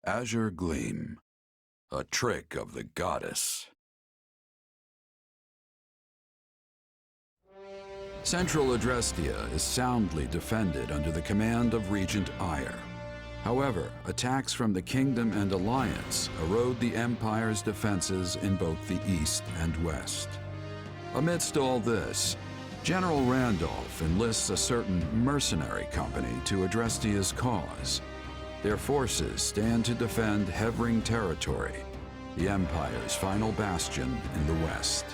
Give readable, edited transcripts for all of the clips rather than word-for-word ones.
Azure Gleam, a trick of the goddess. Central Adrestia is soundly defended under the command of Regent Ire. However, attacks from the Kingdom and Alliance erode the Empire's defenses in both the east and west. Amidst all this, General Randolph enlists a certain mercenary company to Adrestia's cause. Their forces stand to defend Hevring territory, the Empire's final bastion in the west.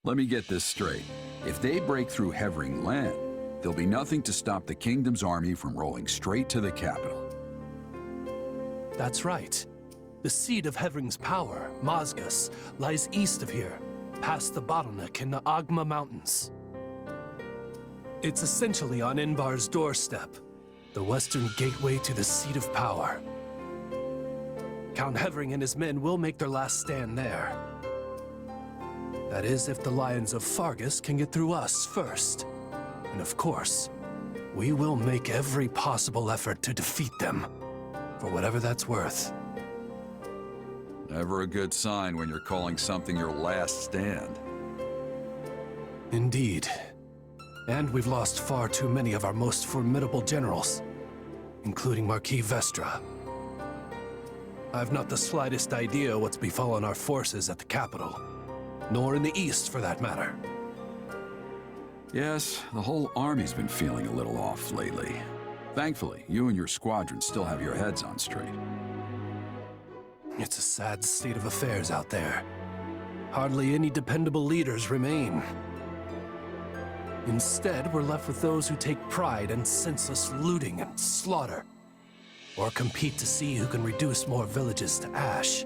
Let me get this straight. If they break through Hevring land, there'll be nothing to stop the Kingdom's army from rolling straight to the capital. That's right. The seat of Hevring's power, Mazgus, lies east of here, past the bottleneck in the Agma Mountains. It's essentially on Invar's doorstep, the western gateway to the seat of power. Count Hevring and his men will make their last stand there. That is, if the Lions of Fargus can get through us first. And of course, we will make every possible effort to defeat them, for whatever that's worth. Never a good sign when you're calling something your last stand. Indeed. And we've lost far too many of our most formidable generals, including Marquis Vestra. I've not the slightest idea what's befallen our forces at the capital, nor in the east for that matter. Yes, the whole army's been feeling a little off lately. Thankfully, you and your squadron still have your heads on straight. It's a sad state of affairs out there. Hardly any dependable leaders remain. Instead, we're left with those who take pride in senseless looting and slaughter, or compete to see who can reduce more villages to ash.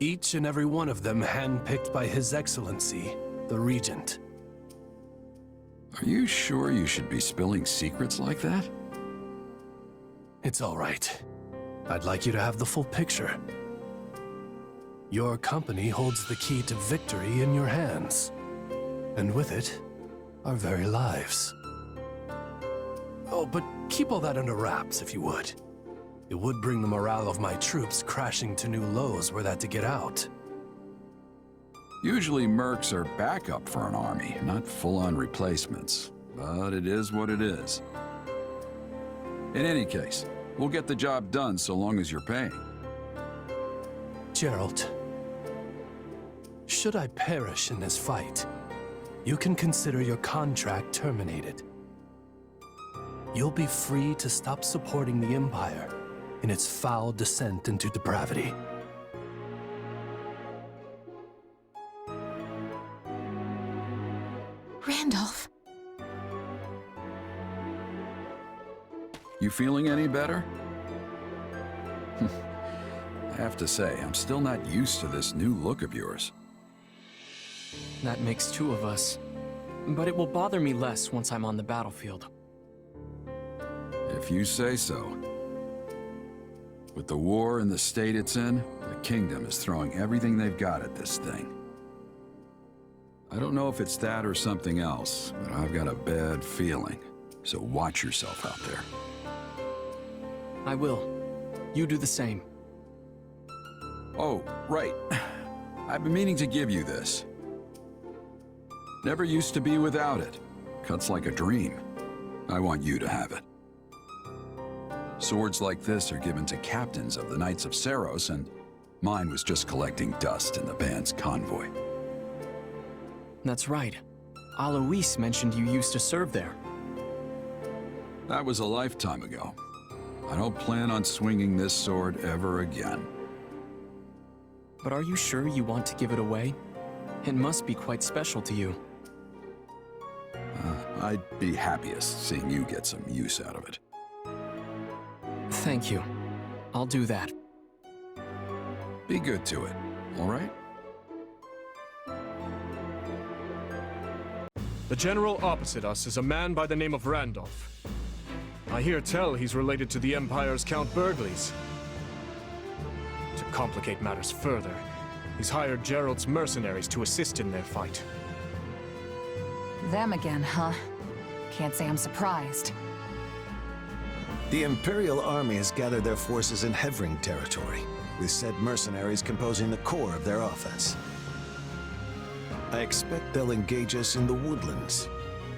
Each and every one of them handpicked by His Excellency, the Regent. Are you sure you should be spilling secrets like that? It's all right. I'd like you to have the full picture. Your company holds the key to victory in your hands. And with it, our very lives. Oh, but keep all that under wraps, if you would. It would bring the morale of my troops crashing to new lows were that to get out. Usually mercs are backup for an army, not full-on replacements. But it is what it is. In any case, we'll get the job done so long as you're paying. Geralt, should I perish in this fight, you can consider your contract terminated. You'll be free to stop supporting the Empire in its foul descent into depravity. Randolph. You feeling any better? I have to say, I'm still not used to this new look of yours. That makes two of us. But it will bother me less once I'm on the battlefield. If you say so. With the war and the state it's in, the Kingdom is throwing everything they've got at this thing. I don't know if it's that or something else, but I've got a bad feeling. So watch yourself out there. I will. You do the same. Oh, right. I've been meaning to give you this. Never used to be without it. Cuts like a dream. I want you to have it. Swords like this are given to captains of the Knights of Saros, and mine was just collecting dust in the band's convoy. That's right. Alois mentioned you used to serve there. That was a lifetime ago. I don't plan on swinging this sword ever again. But are you sure you want to give it away? It must be quite special to you. I'd be happiest seeing you get some use out of it. Thank you. I'll do that. Be good to it, all right? The general opposite us is a man by the name of Randolph. I hear tell he's related to the Empire's Count Burgleys. To complicate matters further, he's hired Geralt's mercenaries to assist in their fight. Them again, huh? Can't say I'm surprised. The Imperial Army has gathered their forces in Hevring territory, with said mercenaries composing the core of their offense. I expect they'll engage us in the woodlands,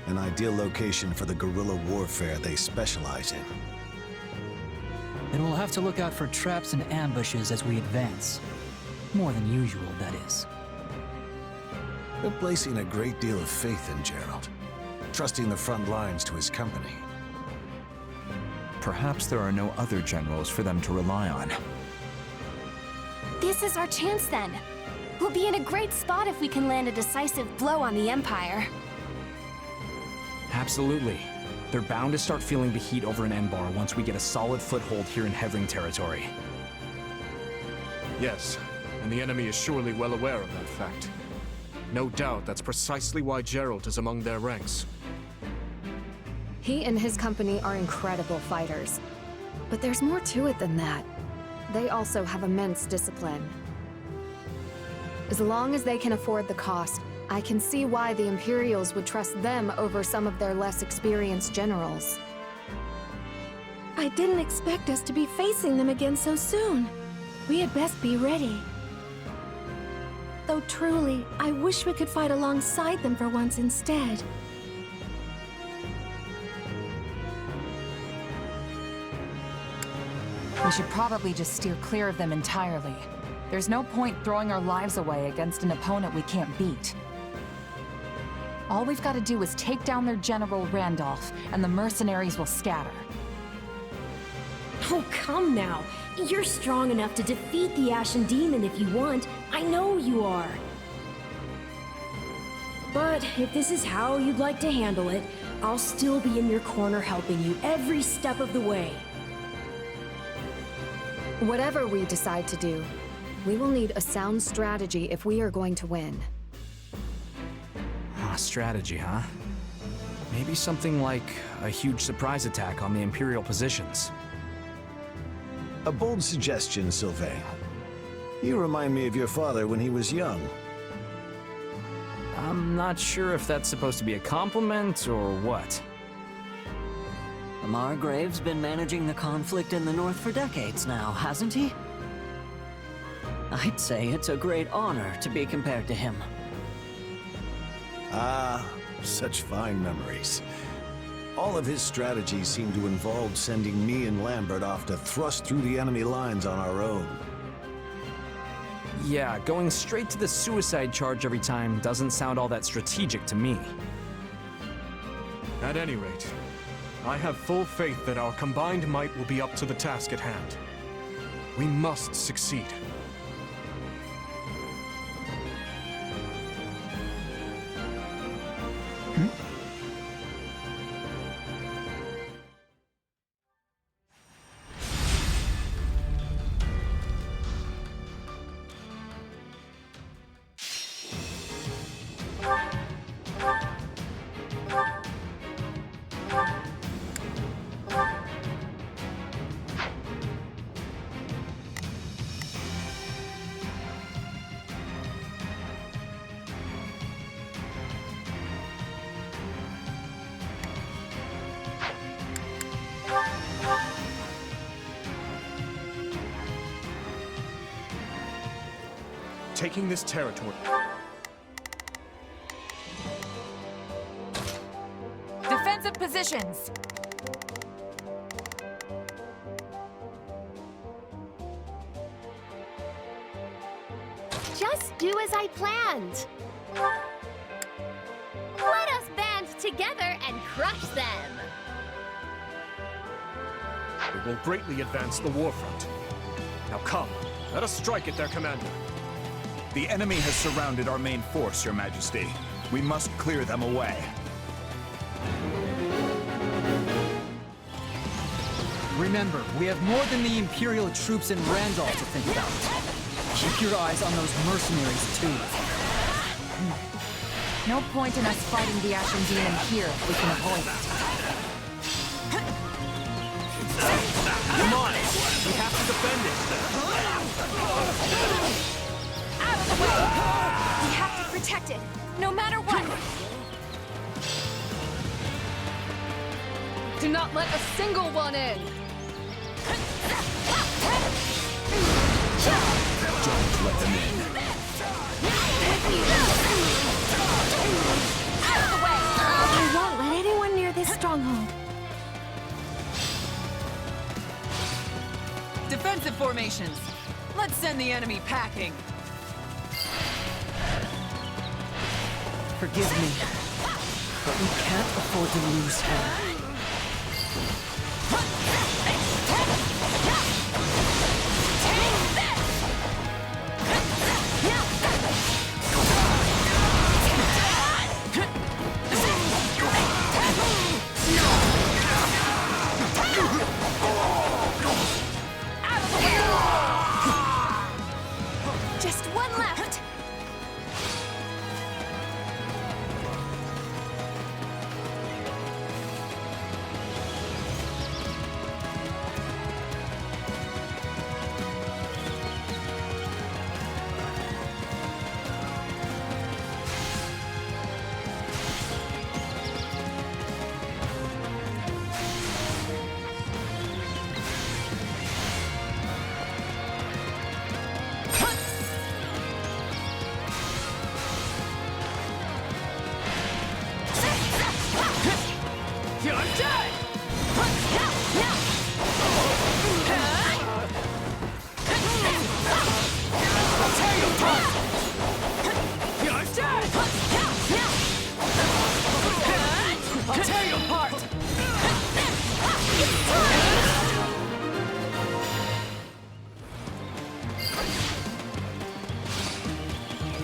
an ideal location for the guerrilla warfare they specialize in. Then we'll have to look out for traps and ambushes as we advance. More than usual, that is. They're placing a great deal of faith in Gerald, trusting the front lines to his company. Perhaps there are no other generals for them to rely on. This is our chance then. We'll be in a great spot if we can land a decisive blow on the Empire. Absolutely. They're bound to start feeling the heat over in Enbar once we get a solid foothold here in Hevring territory. Yes, and the enemy is surely well aware of that fact. No doubt that's precisely why Gerald is among their ranks. He and his company are incredible fighters. But there's more to it than that. They also have immense discipline. As long as they can afford the cost, I can see why the Imperials would trust them over some of their less experienced generals. I didn't expect us to be facing them again so soon. We had best be ready. Though truly, I wish we could fight alongside them for once instead. We should probably just steer clear of them entirely. There's no point throwing our lives away against an opponent we can't beat. All we've got to do is take down their General Randolph, and the mercenaries will scatter. Oh, come now. You're strong enough to defeat the Ashen Demon if you want. I know you are. But if this is how you'd like to handle it, I'll still be in your corner helping you every step of the way. Whatever we decide to do, we will need a sound strategy if we are going to win. Strategy, huh? Maybe something like a huge surprise attack on the Imperial positions. A bold suggestion, Sylvain. You remind me of your father when he was young. I'm not sure if that's supposed to be a compliment or what. Margrave's been managing the conflict in the North for decades now, hasn't he? I'd say it's a great honor to be compared to him. Ah, such fine memories. All of his strategies seem to involve sending me and Lambert off to thrust through the enemy lines on our own. Yeah, going straight to the suicide charge every time doesn't sound all that strategic to me. At any rate, I have full faith that our combined might will be up to the task at hand. We must succeed. Taking this territory. Defensive positions! Just do as I planned. Let us band together and crush them. We will greatly advance the war front. Now come, let us strike at their commander. The enemy has surrounded our main force, Your Majesty. We must clear them away. Remember, we have more than the Imperial troops in Randolph to think about. Keep your eyes on those mercenaries, too. No point in us fighting the Ashen Demon here if we can avoid it. Come on! We have to defend it! Out of the way! We have to protect it, no matter what! Do not let a single one in! Don't let them in. Out of the way! I won't let anyone near this stronghold. Defensive formations. Let's send the enemy packing. Forgive me, but we can't afford to lose her. Just one left!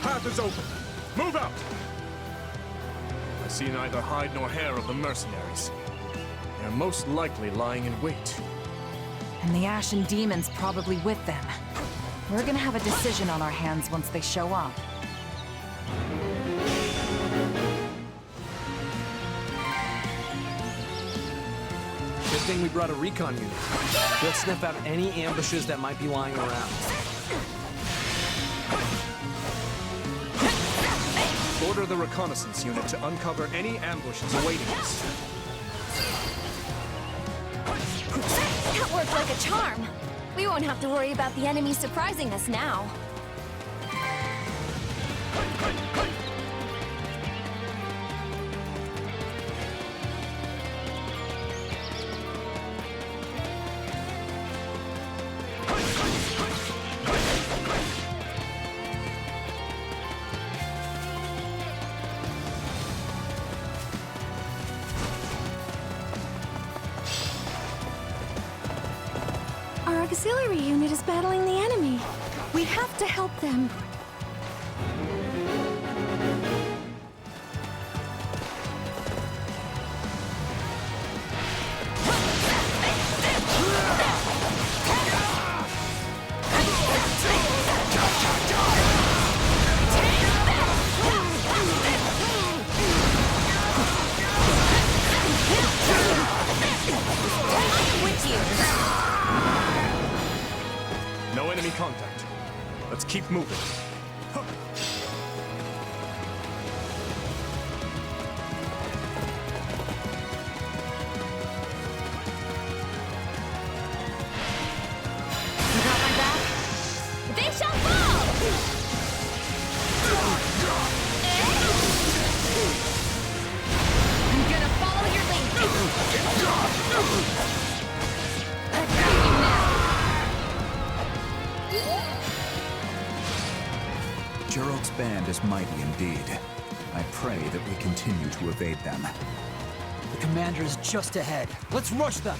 Path is open. Move out! I see neither hide nor hair of the mercenaries. They're most likely lying in wait. And the Ashen Demon's probably with them. We're gonna have a decision on our hands once they show up. Good thing we brought a recon unit. Let's sniff out any ambushes that might be lying around. Order the reconnaissance unit to uncover any ambushes awaiting us. That worked like a charm. We won't have to worry about the enemy surprising us now. Our auxiliary unit is battling the enemy. We have to help them. No enemy contact. Let's keep moving. You got my back? They shall fall! I'm gonna follow your lead. I got you now. Gerald's band is mighty indeed. I pray that we continue to evade them. The commander is just ahead. Let's rush them!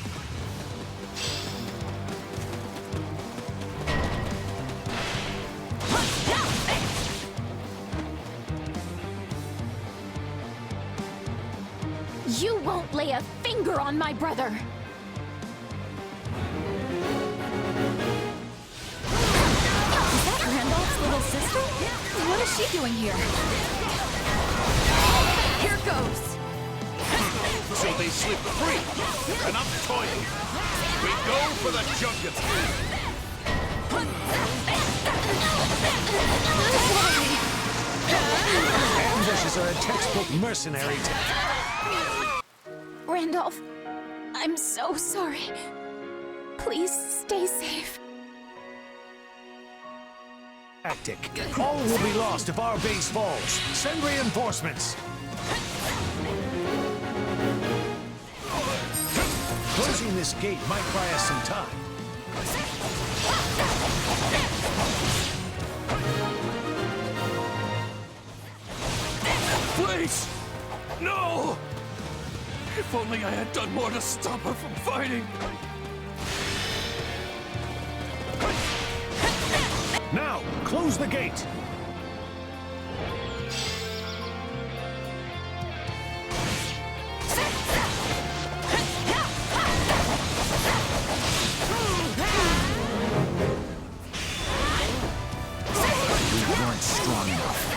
You won't lay a finger on my brother! Is that Randolph's little sister? What is she doing here? Here goes! So they slip free! Enough toiling! We go for the junket! Ambushes are a textbook mercenary tactic. Randolph, I'm so sorry. Please stay safe. Tactic. All will be lost if our base falls. Send reinforcements. Closing this gate might buy us some time. Please! No! If only I had done more to stop her from fighting! Now, close the gate! We weren't strong enough.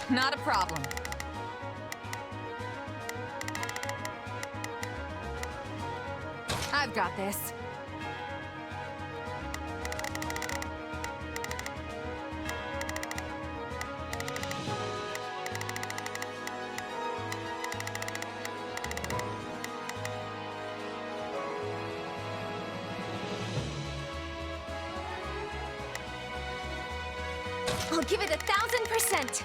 Not a problem. I've got this. I'll give it 1,000%.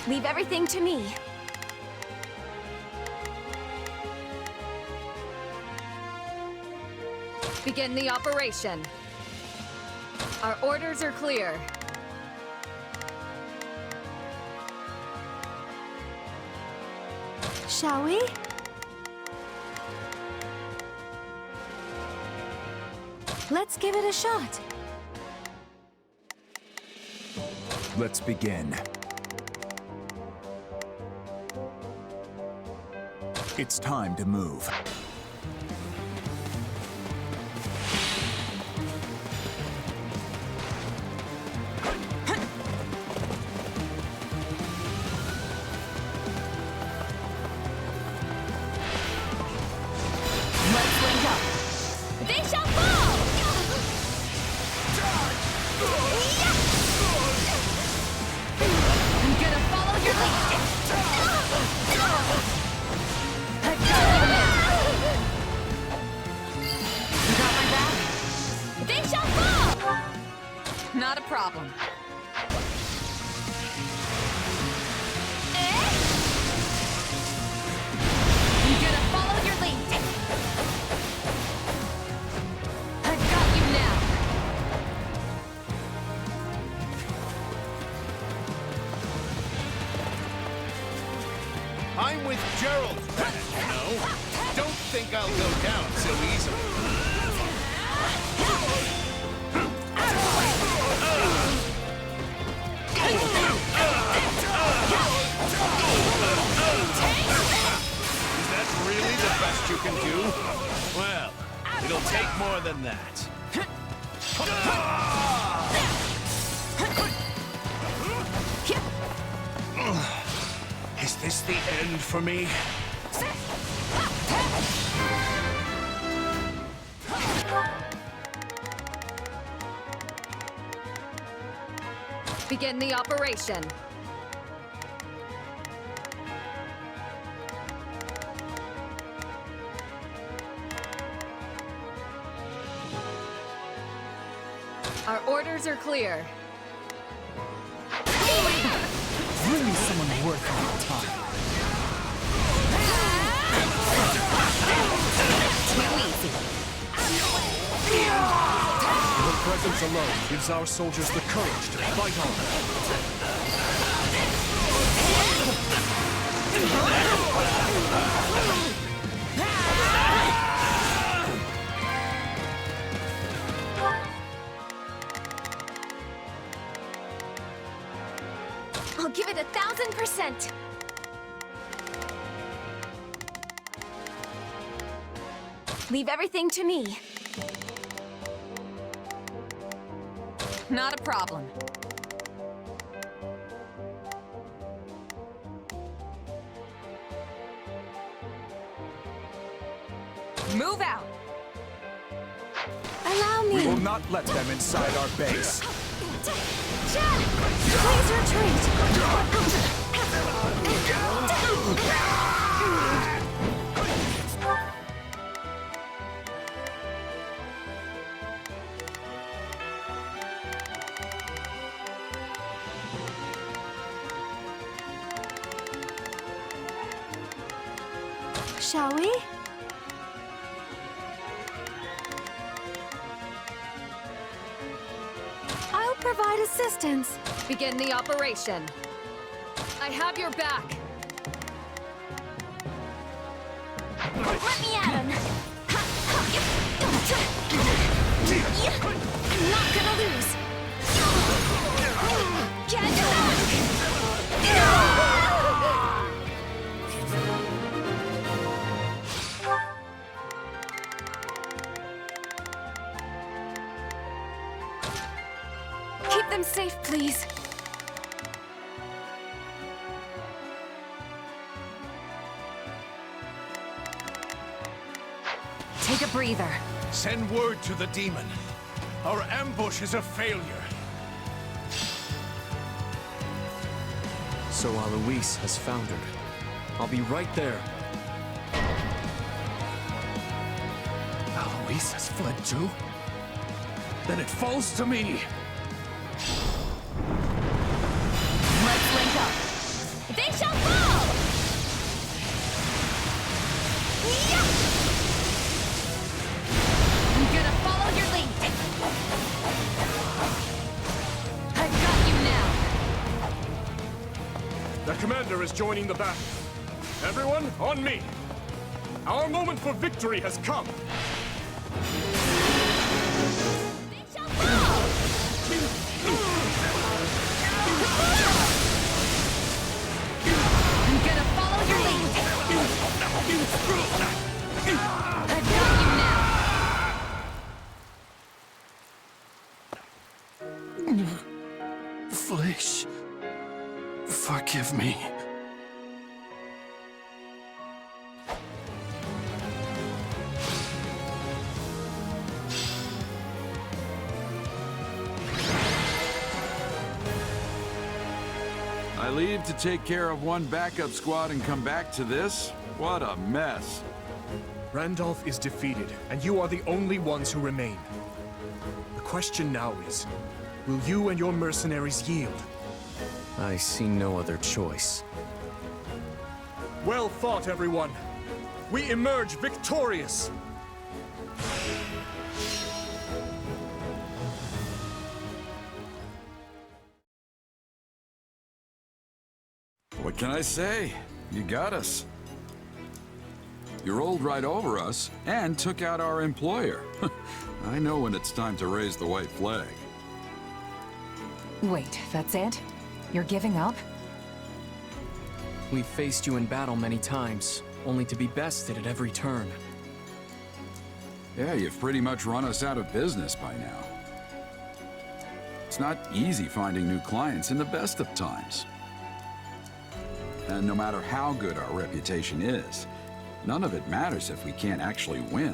Leave everything to me. Begin the operation. Our orders are clear. Shall we? Let's give it a shot. Let's begin. It's time to move. Let's link up. They shall fall! I'm gonna follow your lead. I've got you now. You got my back? They shall fall! Not a problem. I'm gonna follow your lead. I've got you now. I'm with Gerald, you know. Don't think I'll go down so easily. Is that really the best you can do? Well, it'll take more than that. Is this the end for me? Begin the operation. Our orders are clear. Bring me someone worth my time. Your presence alone gives our soldiers the courage to fight on. I'll give it 1,000%. Leave everything to me. Not a problem. Move out. Allow me! We will not let them inside our base. Jet! Please retreat! Shall we? I'll provide assistance. Begin the operation. I have your back. Let me at him! I'm not gonna lose! Get back! Keep them safe, please. Take a breather. Send word to the demon. Our ambush is a failure. So Alois has foundered. I'll be right there. Alois has fled too? Then it falls to me! Let's link up. They shall fall! Yeah! I'm gonna follow your lead. I've got you now. The commander is joining the battle. Everyone, on me! Our moment for victory has come! They shall fall! I'm gonna follow your lead. I've got you now. Flish, forgive me. I leave to take care of one backup squad and come back to this? What a mess. Randolph is defeated, and you are the only ones who remain. The question now is, will you and your mercenaries yield? I see no other choice. Well fought, everyone! We emerge victorious! What can I say? You got us. You rolled right over us and took out our employer. I know when it's time to raise the white flag. Wait, that's it? You're giving up? We've faced you in battle many times, only to be bested at every turn. Yeah, you've pretty much run us out of business by now. It's not easy finding new clients in the best of times. And no matter how good our reputation is, none of it matters if we can't actually win.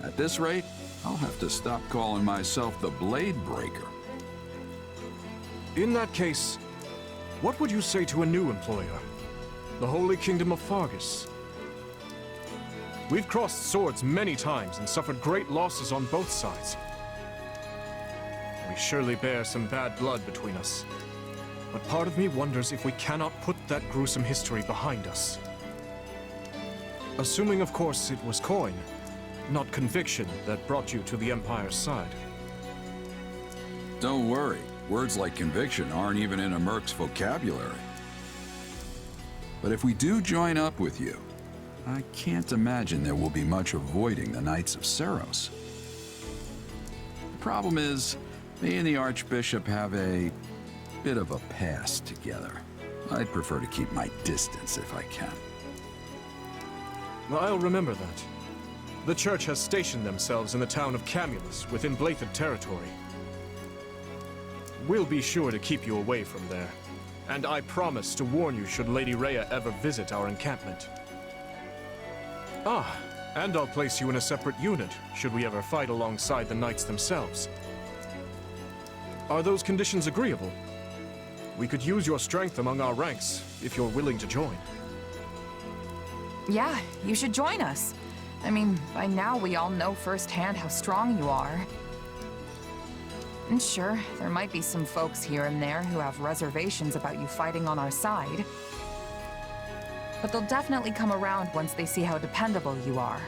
At this rate, I'll have to stop calling myself the Blade Breaker. In that case, what would you say to a new employer? The Holy Kingdom of Fargus. We've crossed swords many times and suffered great losses on both sides. We surely bear some bad blood between us. But part of me wonders if we cannot put that gruesome history behind us. Assuming, of course, it was coin, not conviction, that brought you to the Empire's side. Don't worry, words like conviction aren't even in a merc's vocabulary. But if we do join up with you, I can't imagine there will be much avoiding the Knights of Seros. The problem is, me and the Archbishop have a bit of a past together. I'd prefer to keep my distance if I can. I'll remember that. The Church has stationed themselves in the town of Camulus, within Blathed territory. We'll be sure to keep you away from there. And I promise to warn you should Lady Rhea ever visit our encampment. Ah, And I'll place you in a separate unit, should we ever fight alongside the knights themselves. Are those conditions agreeable? We could use your strength among our ranks, if you're willing to join. Yeah, you should join us. I mean, by now we all know firsthand how strong you are. And sure, there might be some folks here and there who have reservations about you fighting on our side. But they'll definitely come around once they see how dependable you are.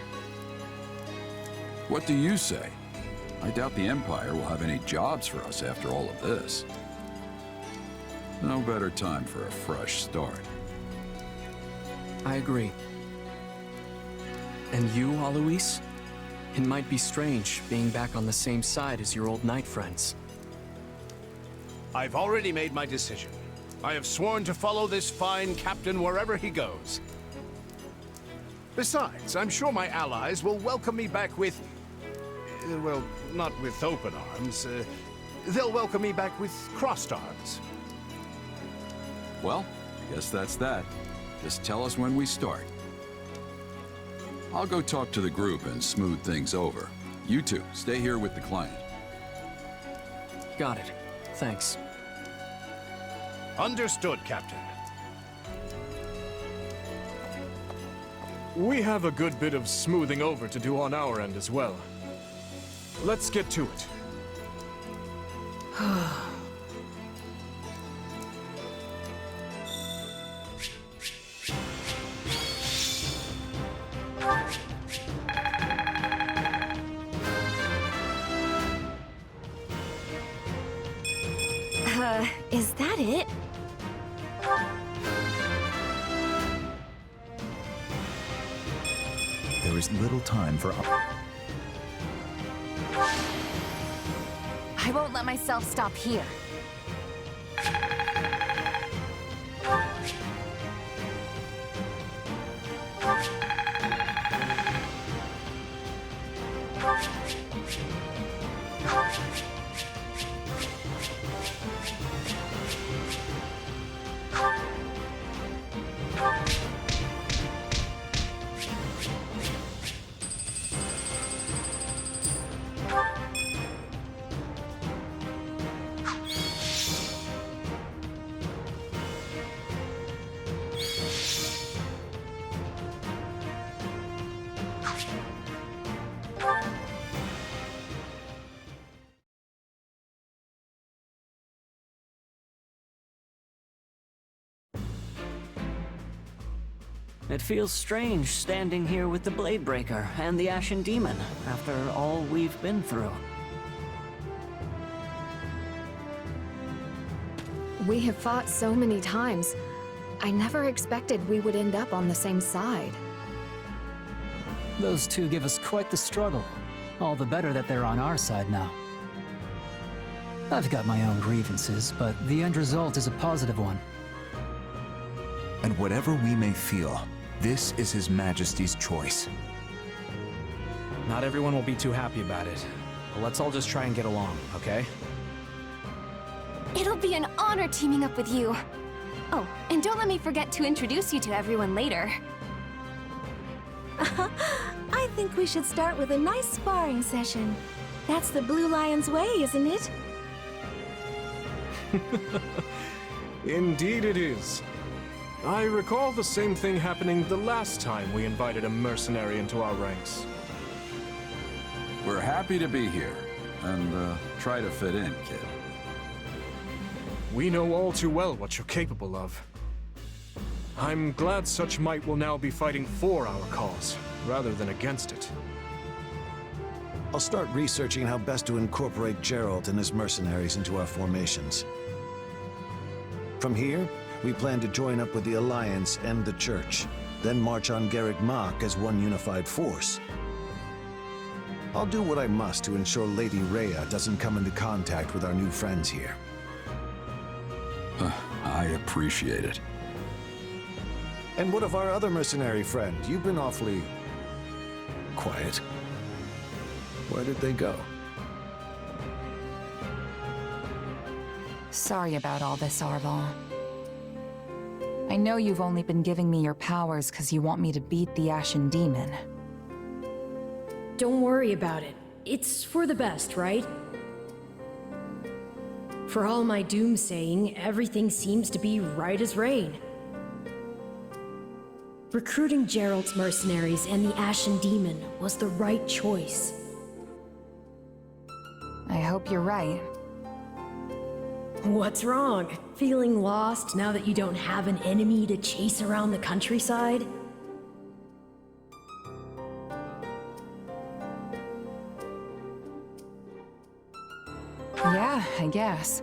What do you say? I doubt the Empire will have any jobs for us after all of this. No better time for a fresh start. I agree. And you, Alois? It might be strange being back on the same side as your old knight friends. I've already made my decision. I have sworn to follow this fine captain wherever he goes. Besides, I'm sure my allies will welcome me back with... well, not with open arms. They'll welcome me back with crossed arms. Well, I guess that's that. Just tell us when we start. I'll go talk to the group and smooth things over. You two, stay here with the client. Got it. Thanks. Understood, Captain. We have a good bit of smoothing over to do on our end as well. Let's get to it. Is that it? There is little time for... I won't let myself stop here. It feels strange standing here with the Bladebreaker and the Ashen Demon after all we've been through. We have fought so many times. I never expected we would end up on the same side. Those two give us quite the struggle. All the better that they're on our side now. I've got my own grievances, but the end result is a positive one. And whatever we may feel, this is His Majesty's choice. Not everyone will be too happy about it, but let's all just try and get along, okay? It'll be an honor teaming up with you. Oh, and don't let me forget to introduce you to everyone later. I think we should start with a nice sparring session. That's the Blue Lion's way, isn't it? Indeed it is. I recall the same thing happening the last time we invited a mercenary into our ranks. We're happy to be here, and try to fit in, kid. We know all too well what you're capable of. I'm glad such might will now be fighting for our cause, rather than against it. I'll start researching how best to incorporate Geralt and his mercenaries into our formations. From here, we plan to join up with the Alliance and the Church, then march on Garreg Mach as one unified force. I'll do what I must to ensure Lady Rhea doesn't come into contact with our new friends here. I appreciate it. And what of our other mercenary friend? You've been awfully... quiet. Where did they go? Sorry about all this, Arval. I know you've only been giving me your powers because you want me to beat the Ashen Demon. Don't worry about it. It's for the best, right? For all my doomsaying, everything seems to be right as rain. Recruiting Gerald's mercenaries and the Ashen Demon was the right choice. I hope you're right. What's wrong? Feeling lost now that you don't have an enemy to chase around the countryside? Yeah, I guess.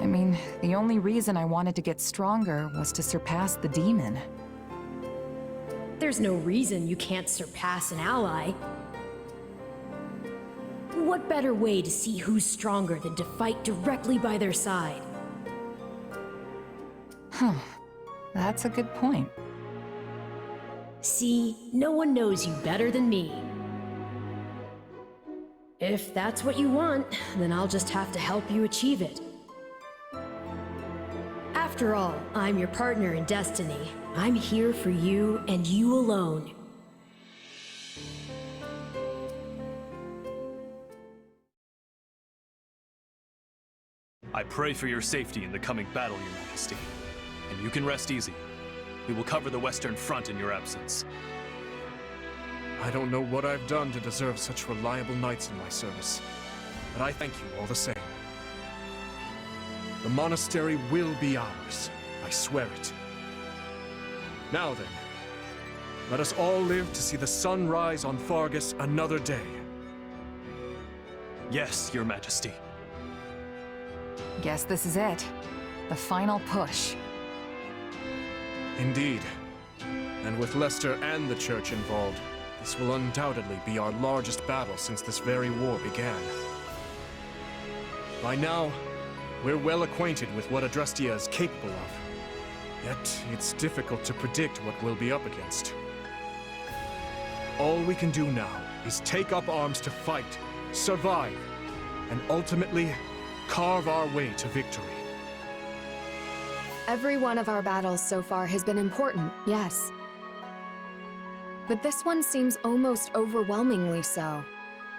I mean, the only reason I wanted to get stronger was to surpass the demon. There's no reason you can't surpass an ally. What better way to see who's stronger than to fight directly by their side? Huh. That's a good point. See, no one knows you better than me. If that's what you want, then I'll just have to help you achieve it. After all, I'm your partner in destiny. I'm here for you and you alone. I pray for your safety in the coming battle, Your Majesty. And you can rest easy. We will cover the Western Front in your absence. I don't know what I've done to deserve such reliable knights in my service, but I thank you all the same. The monastery will be ours. I swear it. Now then, let us all live to see the sun rise on Fargus another day. Yes, Your Majesty. Guess this is it. The final push. Indeed. And with Leicester and the Church involved, this will undoubtedly be our largest battle since this very war began. By now, we're well acquainted with what Adrestia is capable of. Yet, it's difficult to predict what we'll be up against. All we can do now is take up arms to fight, survive, and ultimately carve our way to victory. Every one of our battles so far has been important, yes. But this one seems almost overwhelmingly so,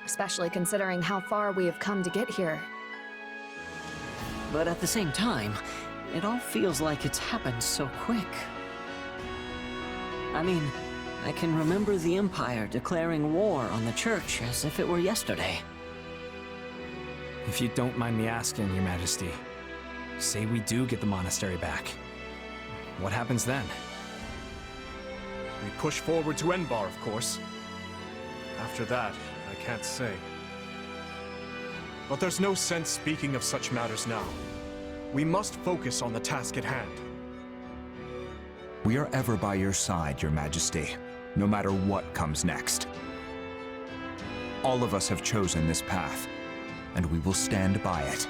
especially considering how far we have come to get here. But at the same time, it all feels like it's happened so quick. I mean, I can remember the Empire declaring war on the Church as if it were yesterday. If you don't mind me asking, Your Majesty, say we do get the monastery back. What happens then? We push forward to Enbar, of course. After that, I can't say. But there's no sense speaking of such matters now. We must focus on the task at hand. We are ever by your side, Your Majesty, no matter what comes next. All of us have chosen this path, and we will stand by it.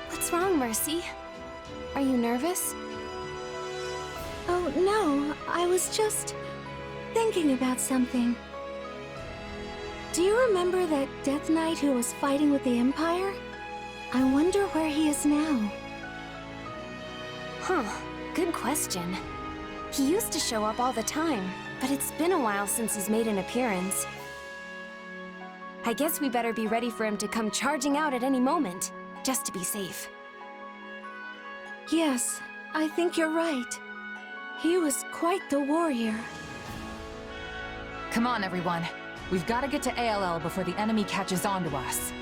What's wrong, Mercy? Are you nervous? Oh, no. I was just thinking about something. Do you remember that Death Knight who was fighting with the Empire? I wonder where he is now. Huh. Good question. He used to show up all the time, but it's been a while since he's made an appearance. I guess we better be ready for him to come charging out at any moment, just to be safe. Yes, I think you're right. He was quite the warrior. Come on, everyone. We've got to get to ALL before the enemy catches on to us.